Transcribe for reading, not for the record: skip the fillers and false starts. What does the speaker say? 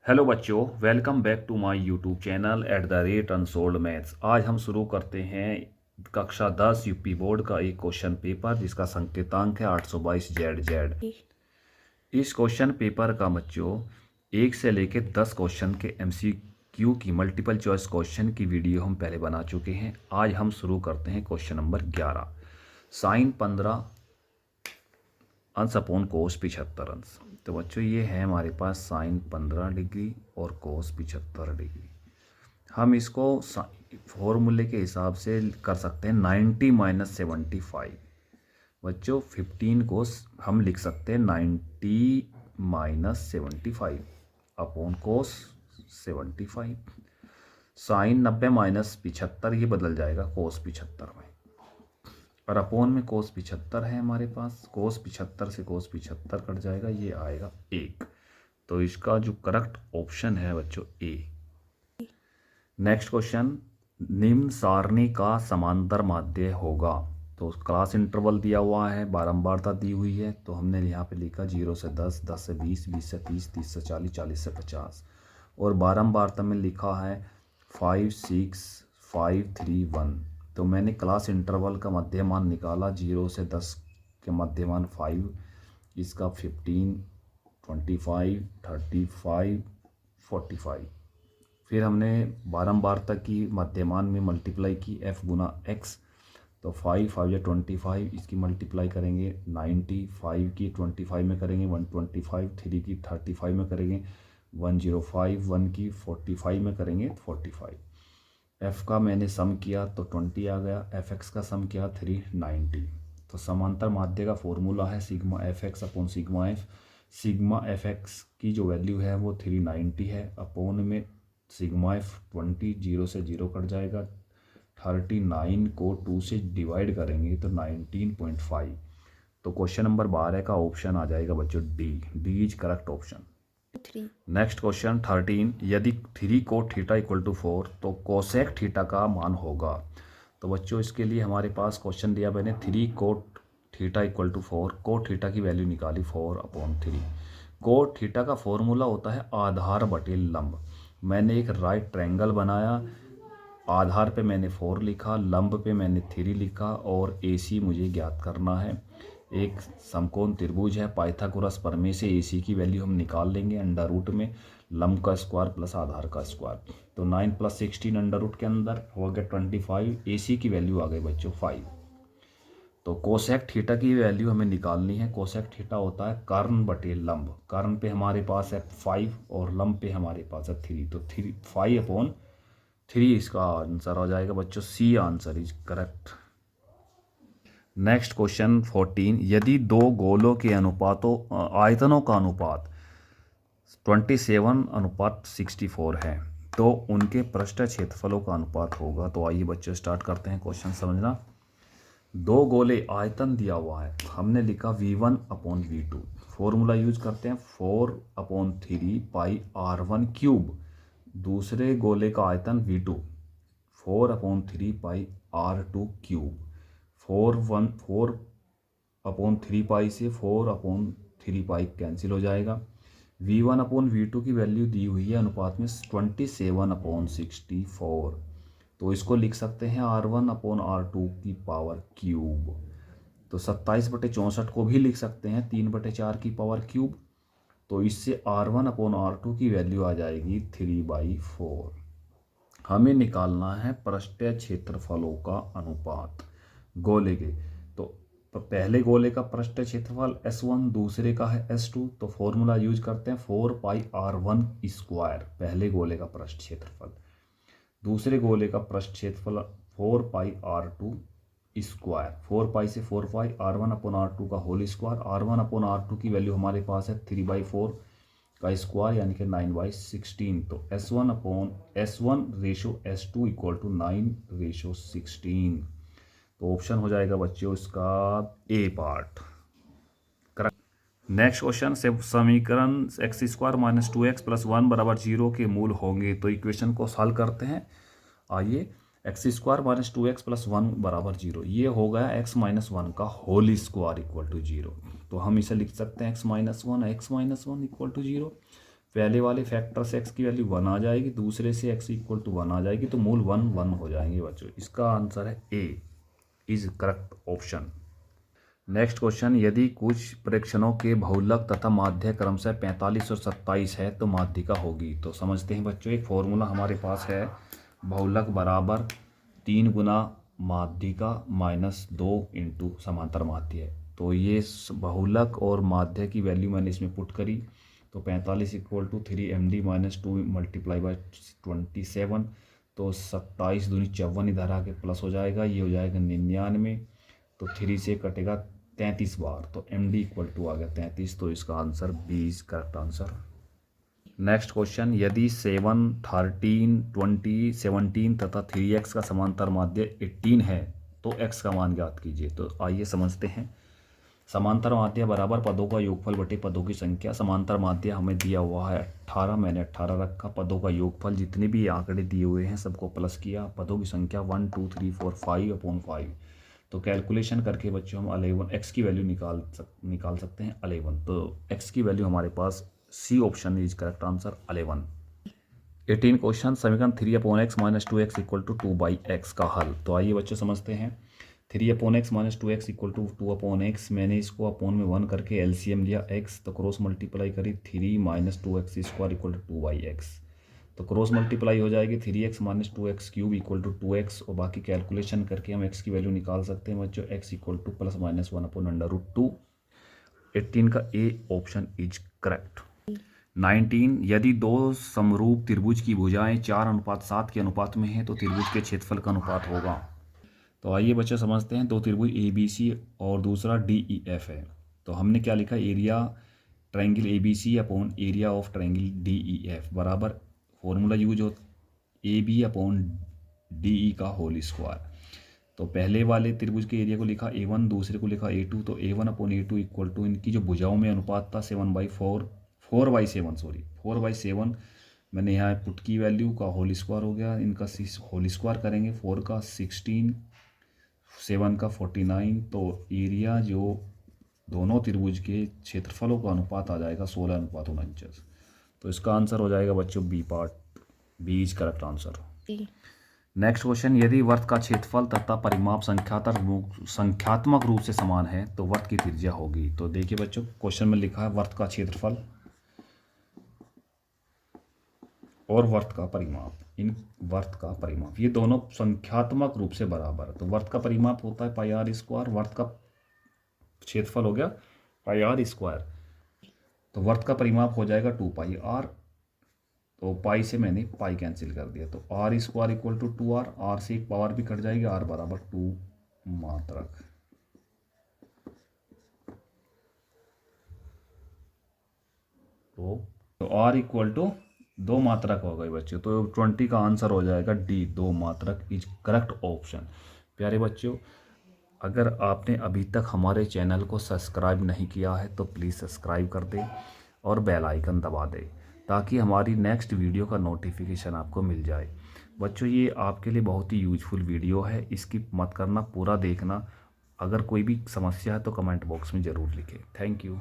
Hello बच्चों, welcome back to my YouTube channel @unsolved maths. आज हम शुरू करते हैं कक्षा 10 यूपी बोर्ड का एक क्वेश्चन पेपर जिसका संकेतांक है 822 ZZ। इस क्वेश्चन पेपर का बच्चों 1 से लेकर 10 क्वेश्चन के MCQ की मल्टीपल चॉइस क्वेश्चन की वीडियो हम पहले बना चुके हैं। आज हम शुरू करते हैं क्वेश्चन नंबर 11। साइन 15 अंश अपॉन कोस 75 अंश। तो बच्चों ये है हमारे पास साइन 15 डिग्री और कोस 75 डिग्री। हम इसको फॉर्मूले के हिसाब से कर सकते हैं 90 - 75। बच्चों 15 को हम लिख सकते हैं 90 - 75 अपॉन कोस 75। साइन 90 - 75 ये बदल जाएगा कोस 75 में, और अपोन में कोस 75 है हमारे पास। कोस 75 से कोस 75 कट जाएगा, ये आएगा 1। तो इसका जो करेक्ट ऑप्शन है बच्चों ए। नेक्स्ट क्वेश्चन, निम्न सारणी का समांतर माध्य होगा। तो क्लास इंटरवल दिया हुआ है, बारंबारता दी हुई है, तो हमने यहाँ पे लिखा 0 से 10, 10 से 20, 20 से 30, 30 से 40, 40 से 50। और बारंबारता में लिखा है 5, 6, 5, 3, 1। तो मैंने क्लास इंटरवल का मध्यमान निकाला, 0 से 10 के मध्यमान 5, इसका 15, 25, 35, 45। फिर हमने बारंबारता की मध्यमान में मल्टीप्लाई की f गुना x। तो 5, 5 या 25, इसकी मल्टीप्लाई करेंगे 90, 5 की 25 में करेंगे 125, 3 की 35 में करेंगे 105, 1 की 45 में करेंगे 45। f का मैंने सम किया तो 20 आ गया, fx का सम किया 390। तो समांतर माध्य का फॉर्मूला है sigma fx upon sigma f। Sigma fx की जो वैल्यू है वो 390 है, अपोन में सिग्मा f 20, 0 से 0 कट जाएगा। 39 को 2 से डिवाइड करेंगे तो 19.5। तो क्वेश्चन नंबर 12 का ऑप्शन आ जाएगा बच्चों D is correct option. Next question 13, यदि 3 कोट थीटा इक्वल टू 4 तो कोसेक थीटा का मान होगा। तो बच्चों इसके लिए हमारे पास क्वेश्चन दिया मैंने 3 cot theta equal to 4। Cot theta की वैल्यू निकाली 4/3। कोट थीटा का फॉर्मूला होता है आधार बटे लंब। मैंने एक राइट ट्रायंगल बनाया, आधार पे मैंने 4 लिखा, लंब पे मैंने 3 लिखा, और AC मुझे ज्ञात करना है। एक समकोण त्रिभुज है, पाइथागोरस प्रमेय से AC की वैल्यू हम निकाल लेंगे अंडर रूट में लंब का स्क्वायर प्लस आधार का स्क्वायर। तो 9 + 16 अंडर रूट के अंदर हो गया 25। AC की वैल्यू आ गई बच्चों 5। तो कोसेक थीटा की वैल्यू हमें निकालनी है। कोसेक थीटा होता है कर्ण बटे लंब। कर्ण पे हमारे पास है 5 और लंब पे हमारे पास है 3। तो 5/3 इसका आंसर हो जाएगा बच्चों, C answer is correct. Next question 14, यदि दो गोलों के अनुपातों आयतनों का अनुपात 27/64 है तो उनके पृष्ठ क्षेत्रफलों का अनुपात होगा। तो आइए बच्चों स्टार्ट करते हैं क्वेश्चन समझना। दो गोले आयतन दिया हुआ है, हमने लिखा V1/V2। फॉर्मूला यूज करते हैं 4/3 पाई R1 क्यूब। दूसरे गोले का आयतन V2 4/3 पाई R2 क्यूब। 4/3 पाई से 4/3 पाई कैंसिल हो जाएगा। V1/V2 की वैल्यू दी हुई है अनुपात में 27/64। तो इसको लिख सकते हैं R1/R2 की पावर क्यूब। तो 27/64 को भी लिख सकते हैं 3/4 की पावर क्यूब। तो इससे R1/R2 की वैल्यू आ जाएगी 3/4। हमें निकालना है पृष्ठीय क्षेत्रफलों का अनुपात गोले के। तो पहले गोले का पृष्ठीय क्षेत्रफल S1, दूसरे का है S2। तो फॉर्मूला यूज करते हैं 4πr1 स्क्वायर, पहले गोले का पृष्ठ क्षेत्रफल। दूसरे गोले का पृष्ठ क्षेत्रफल 4πr2 स्क्वायर। 4π से 4π, R1/R2 का होल स्क्वायर। R1/R2 की वैल्यू हमारे पास है 3/4 का स्क्वायर यानी कि 9/16। तो S1/S2 इक्वल टू 9/16। तो ऑप्शन हो जाएगा बच्चों इसका ए पार्ट करेक्ट। नेक्स्ट क्वेश्चन से समीकरण x² - 2x + 1 = 0 के मूल होंगे। तो इक्वेशन को सॉल्व करते हैं। आइए, x² - 2x + 1 = 0। ये हो गया x - 1 का होल स्क्वायर इक्वल टू 0। तो हम इसे लिख सकते हैं x - 1 इक्वल टू 0। पहले वाले फैक्टर से x की वैल्यू 1 आ जाएगी, दूसरे से x इक्वल टू 1 आ जाएगी, तो मूल 1 1 हो जाएंगे बच्चों। इसका आंसर है A is correct option. Next question, यदि कुछ प्रेक्षणों के बहुलक तथा माध्य क्रमशः 45 और 27 है तो माध्यिका होगी। तो समझते हैं बच्चों, एक फॉर्मूला हमारे पास है, बहुलक बराबर 3 गुना माध्यिका माइनस 2 इंटू समांतर माध्य। तो ये बहुलक और माध्य की वैल्यू मैंने इसमें पुट करी, तो 45 equal to 3 MD - 2 multiply by 27, तो 27 दूनी 54 इधर आके प्लस हो जाएगा, ये हो जाएगा 99, तो 3 से कटेगा 33 बार, तो MD इक्वल टू आ गया 33, तो इसका answer B is correct answer. Next question, यदि 7, 13, 20, 17 तथा 3x का समांतर माध्य 18 है तो x का मान ज्ञात कीजिए। तो आइए समझते हैं। समांतर माध्य बराबर पदों का योगफल बटे पदों की संख्या। समांतर माध्य हमें दिया हुआ है 18, मैंने 18 रखा। पदों का योगफल जितने भी आंकड़े दिए हुए हैं सबको प्लस किया। पदों की संख्या 1 2 3 4 5/5। तो कैलकुलेशन करके बच्चों हम 11 x की वैल्यू निकाल सकते हैं 11। तो x की वैल्यू हमारे पास C option is correct answer 11। 18 question, समीकरण 3/x - 2x equal to 2/x का हल। तो आइए बच्चों समझते हैं। 3/x - 2x equal to 2/x, मैंने इसको अपॉन में 1 करके एलसीएम लिया x, तो क्रॉस मल्टीप्लाई करी 3 - 2x square equal to 2/x, तो क्रॉस मल्टीप्लाई हो जाएगी 3x - 2x cube equal to 2x, और बाकी कैलकुलेशन करके हम x की वैल्यू निकाल सकते हैं बच्चों, x इक्वल टू +-1/√2। 18 का ए ऑप्शन इज करेक्ट। 19, यदि दो समरूप त्रिभुज की भुजाएं 4:7 के अनुपात में हैं तो त्रिभुज के क्षेत्रफल का अनुपात होगा। तो आइए बच्चे समझते हैं। दो त्रिभुज ABC और दूसरा DEF है, तो हमने क्या लिखा, area triangle ABC upon area of triangle DEF बराबर फॉर्मूला यूज हो AB अपॉन DE का होल स्क्वायर। तो पहले वाले त्रिभुज के एरिया को लिखा A1, दूसरे को लिखा A2, तो A1 upon A2 equal to इनकी जो भुजाओं में अनुपात था 4/7 मैंने यहाँ पुट की वैल्यू का होल स्क्वायर हो गया, इनका होल स्क्वायर करेंगे, 4 का 16, 7 का 49, तो एरिया जो दोनों त्रिभुज के क्षेत्रफलों का अनुपात आ जाएगा 16:49। तो इसका आंसर हो जाएगा बच्चों B part, B is correct answer. Next question, यदि वर्त का क्षेत्रफल तथा परिमाप संख्यात्मक रूप से समान है तो वर्त की त्रिज्या होगी। तो देखिए बच्चों, क्वेश्चन में लिखा है वर्त का क्षेत्रफल और वर्त का परिमाप, इन वर्त का परिमाप ये दोनों संख्यात्मक रूप से बराबर है। तो वर्त का परिमाप होता है πr², वर्त का क्षेत्रफल हो गया πr², तो वर्त का परिमाप हो जाएगा 2πr, तो पाई से मैंने पाई कैंसिल कर दिया, तो r² equal to 2r, r से एक पावर भी कट जाएगी, r बराबर 2 मात्रक। तो r इक्वल टू 2 मात्रक हो गई बच्चों, तो 20 का आंसर हो जाएगा डी, 2 मात्रक इज करेक्ट ऑप्शन। प्यारे बच्चों, अगर आपने अभी तक हमारे चैनल को सब्सक्राइब नहीं किया है तो प्लीज़ सब्सक्राइब कर दें और बेल आइकन दबा दें ताकि हमारी नेक्स्ट वीडियो का नोटिफिकेशन आपको मिल जाए। बच्चों, ये आपके लिए बहुत ही यूजफुल वीडियो है, स्किप मत करना, पूरा देखना। अगर कोई भी समस्या है तो कमेंट बॉक्स में ज़रूर लिखें। Thank you.